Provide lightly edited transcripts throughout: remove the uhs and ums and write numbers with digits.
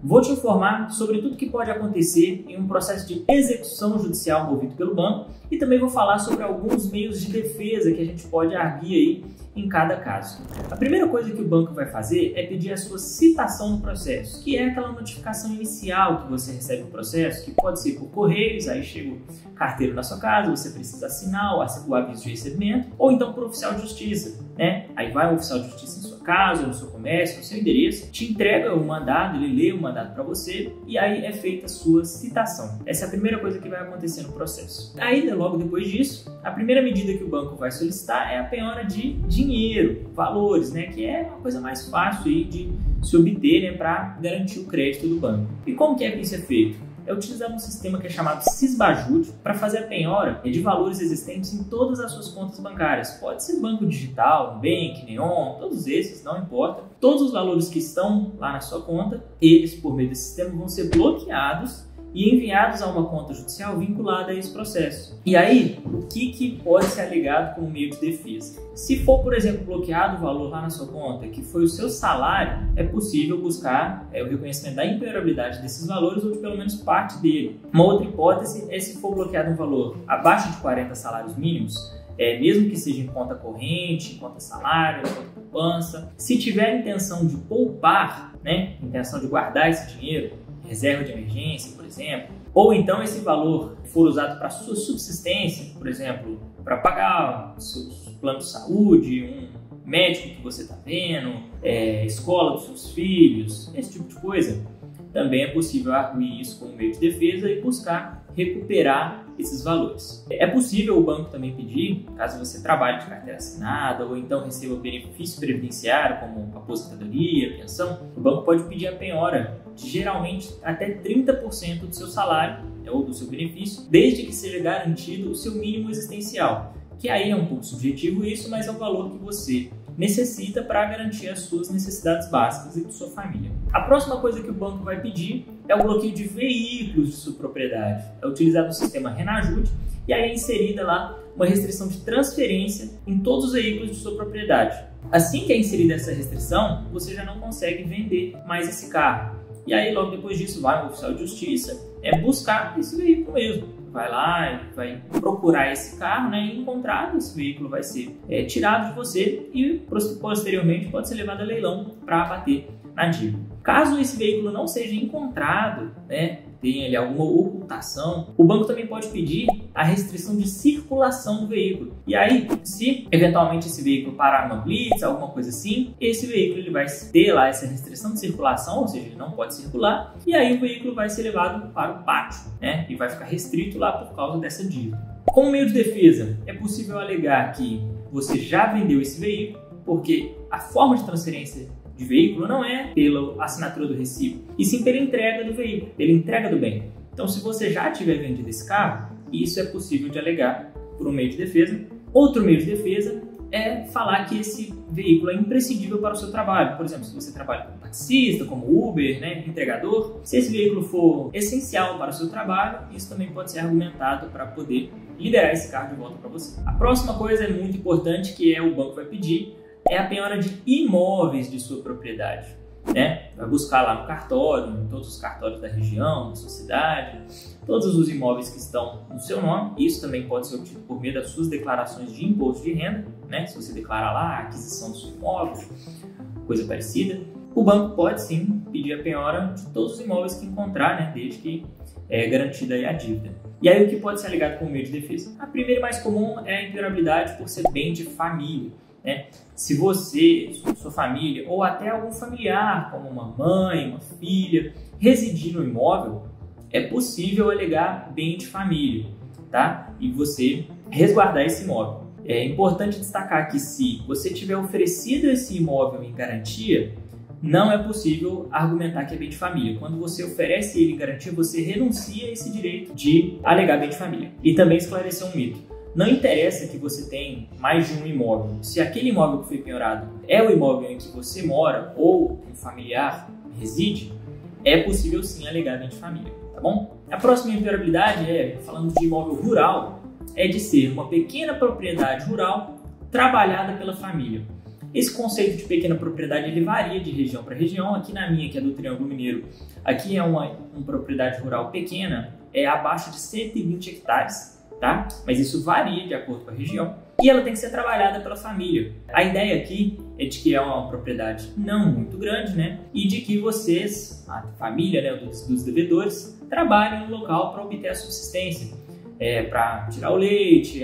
Vou te informar sobre tudo que pode acontecer em um processo de execução judicial movido pelo banco e também vou falar sobre alguns meios de defesa que a gente pode arguir aí em cada caso. A primeira coisa que o banco vai fazer é pedir a sua citação no processo, que é aquela notificação inicial que você recebe no processo, que pode ser por correios, aí chega o carteiro na sua casa, você precisa assinar o aviso de recebimento, ou então por oficial de justiça, né? Aí vai o oficial de justiça em sua casa, no seu comércio, no seu endereço, te entrega o mandado, ele lê o mandado para você e aí é feita a sua citação. Essa é a primeira coisa que vai acontecer no processo. Aí, logo depois disso, a primeira medida que o banco vai solicitar é a penhora de dinheiro, valores, né? Que é uma coisa mais fácil aí de se obter, né? Para garantir o crédito do banco. E como que isso é feito? É utilizado um sistema que é chamado Sisbajut para fazer a penhora de valores existentes em todas as suas contas bancárias. Pode ser banco digital, Nubank, Neon, todos esses, não importa. Todos os valores que estão lá na sua conta, eles, por meio desse sistema, vão ser bloqueados e enviados a uma conta judicial vinculada a esse processo. E aí, o que pode ser alegado como meio de defesa? Se for, por exemplo, bloqueado o valor lá na sua conta, que foi o seu salário, é possível buscar o reconhecimento da impenhorabilidade desses valores ou de pelo menos parte dele. Uma outra hipótese é se for bloqueado um valor abaixo de 40 salários mínimos, mesmo que seja em conta corrente, em conta salário, em conta poupança, se tiver a intenção de poupar, né, intenção de guardar esse dinheiro, reserva de emergência, por exemplo, ou então esse valor for usado para sua subsistência, por exemplo, para pagar seus planos de saúde, um médico que você está vendo, escola dos seus filhos, esse tipo de coisa, também é possível arguir isso como meio de defesa e buscar recuperar esses valores. É possível o banco também pedir, caso você trabalhe de carteira assinada ou então receba benefício previdenciário como aposentadoria, pensão, o banco pode pedir a penhora de geralmente até 30% do seu salário ou do seu benefício, desde que seja garantido o seu mínimo existencial, que aí é um pouco subjetivo isso, mas é o valor que você necessita para garantir as suas necessidades básicas e de sua família. A próxima coisa que o banco vai pedir é o bloqueio de veículos de sua propriedade. É utilizado o sistema Renajut e aí é inserida lá uma restrição de transferência em todos os veículos de sua propriedade. Assim que é inserida essa restrição, você já não consegue vender mais esse carro. E aí logo depois disso vai o oficial de justiça buscar esse veículo mesmo. Vai lá, vai procurar esse carro, né, e encontrado, esse veículo vai ser tirado de você e posteriormente pode ser levado a leilão para abater na dívida. Caso esse veículo não seja encontrado, né, tenha ali alguma ocultação, o banco também pode pedir a restrição de circulação do veículo. E aí, se eventualmente esse veículo parar numa blitz, alguma coisa assim, esse veículo ele vai ter lá essa restrição de circulação, ou seja, ele não pode circular, e aí o veículo vai ser levado para o pátio, né, e vai ficar restrito lá por causa dessa dívida. Como meio de defesa, é possível alegar que você já vendeu esse veículo, porque a forma de transferência de veículo não é pela assinatura do recibo, e sim pela entrega do veículo, pela entrega do bem. Então, se você já tiver vendido esse carro, isso é possível de alegar por um meio de defesa. Outro meio de defesa é falar que esse veículo é imprescindível para o seu trabalho. Por exemplo, se você trabalha como taxista, como Uber, né, entregador, se esse veículo for essencial para o seu trabalho, isso também pode ser argumentado para poder liberar esse carro de volta para você. A próxima coisa é muito importante que o banco vai pedir é a penhora de imóveis de sua propriedade, né? Vai buscar lá no cartório, em todos os cartórios da região, da sua cidade, todos os imóveis que estão no seu nome. Isso também pode ser obtido por meio das suas declarações de imposto de renda, né? Se você declara lá a aquisição do seu imóvel, coisa parecida. O banco pode sim pedir a penhora de todos os imóveis que encontrar, né? Desde que é garantida aí a dívida. E aí o que pode ser alegado como meio de defesa? A primeira e mais comum é a impenhorabilidade por ser bem de família. Se você, sua família ou até algum familiar, como uma mãe, uma filha, residir no imóvel, é possível alegar bem de família, tá? E você resguardar esse imóvel. É importante destacar que se você tiver oferecido esse imóvel em garantia, não é possível argumentar que é bem de família. Quando você oferece ele em garantia, você renuncia a esse direito de alegar bem de família. E também esclarecer um mito. Não interessa que você tenha mais de um imóvel. Se aquele imóvel que foi penhorado é o imóvel em que você mora ou um familiar reside, é possível sim alegar bem de família, tá bom? A próxima impenhorabilidade falando de imóvel rural, é de ser uma pequena propriedade rural trabalhada pela família. Esse conceito de pequena propriedade ele varia de região para região. Aqui na minha, que é do Triângulo Mineiro, aqui é uma propriedade rural pequena, é abaixo de 120 hectares, tá? Mas isso varia de acordo com a região. E ela tem que ser trabalhada pela família. A ideia aqui é de que é uma propriedade não muito grande, né? E de que vocês, a família, né, dos devedores, trabalhem no local para obter a subsistência. Para tirar o leite,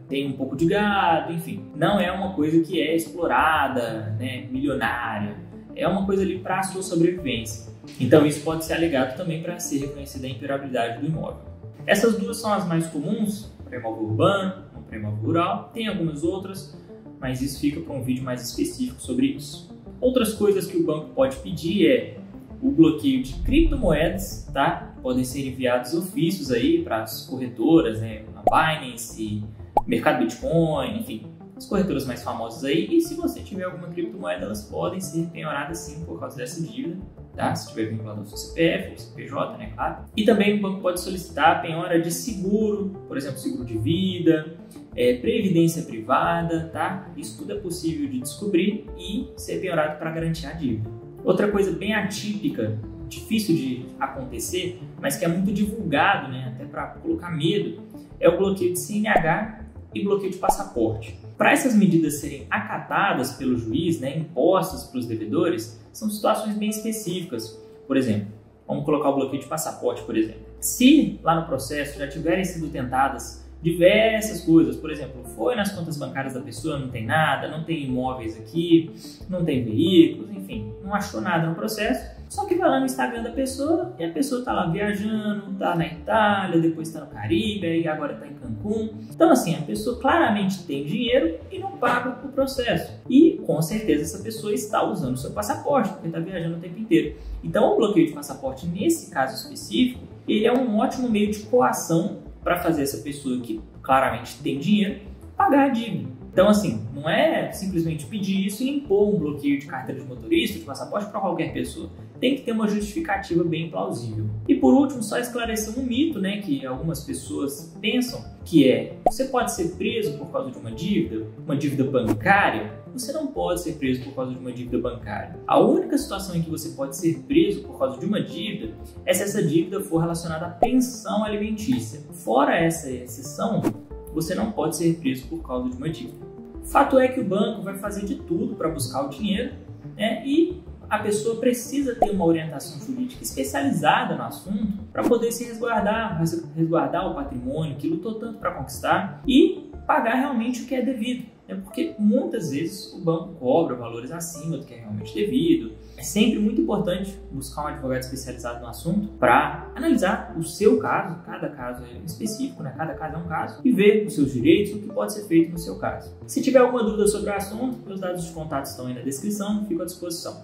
tem um pouco de gado, enfim. Não é uma coisa que é explorada, né, milionária. É uma coisa ali para a sua sobrevivência. Então isso pode ser alegado também para ser reconhecida a imperabilidade do imóvel. Essas duas são as mais comuns, para imóvel urbano, para imóvel rural. Tem algumas outras, mas isso fica para um vídeo mais específico sobre isso. Outras coisas que o banco pode pedir é o bloqueio de criptomoedas, tá? Podem ser enviados ofícios aí para as corretoras, né? A Binance, Mercado Bitcoin, enfim, as corretoras mais famosas aí. E se você tiver alguma criptomoeda, elas podem ser penhoradas sim por causa dessa dívida, tá? Se estiver vinculado ao seu CPF ou CPJ, né? Claro. E também o banco pode solicitar a penhora de seguro, por exemplo, seguro de vida, previdência privada, tá? Isso tudo é possível de descobrir e ser penhorado para garantir a dívida. Outra coisa bem atípica, difícil de acontecer, mas que é muito divulgado, né, até para colocar medo, é o bloqueio de CNH e bloqueio de passaporte. Para essas medidas serem acatadas pelo juiz, né, impostas para os devedores, são situações bem específicas. Por exemplo, vamos colocar o bloqueio de passaporte, por exemplo. Se lá no processo já tiverem sido tentadas diversas coisas, por exemplo, foi nas contas bancárias da pessoa, não tem nada, não tem imóveis aqui, não tem veículos, enfim, não achou nada no processo, só que vai lá no Instagram da pessoa e a pessoa tá lá viajando, tá na Itália, depois tá no Caribe, e agora tá em Cancún. Então assim, a pessoa claramente tem dinheiro e não paga o processo. E com certeza essa pessoa está usando o seu passaporte, porque está viajando o tempo inteiro. Então o bloqueio de passaporte, nesse caso específico, ele é um ótimo meio de coação para fazer essa pessoa que claramente tem dinheiro pagar a dívida. Então, assim, não é simplesmente pedir isso e impor um bloqueio de carteira de motorista, de passaporte para qualquer pessoa. Tem que ter uma justificativa bem plausível. E por último, só esclarecer um mito, né, que algumas pessoas pensam, que é: você pode ser preso por causa de uma dívida bancária? Você não pode ser preso por causa de uma dívida bancária. A única situação em que você pode ser preso por causa de uma dívida é se essa dívida for relacionada à pensão alimentícia. Fora essa exceção, você não pode ser preso por causa de uma dívida. Fato é que o banco vai fazer de tudo para buscar o dinheiro, né? E a pessoa precisa ter uma orientação jurídica especializada no assunto para poder se resguardar o patrimônio que lutou tanto para conquistar e pagar realmente o que é devido. Porque muitas vezes o banco cobra valores acima do que é realmente devido. É sempre muito importante buscar um advogado especializado no assunto para analisar o seu caso, cada caso é específico, né? Cada caso é um caso, e ver os seus direitos, o que pode ser feito no seu caso. Se tiver alguma dúvida sobre o assunto, meus dados de contato estão aí na descrição, fico à disposição.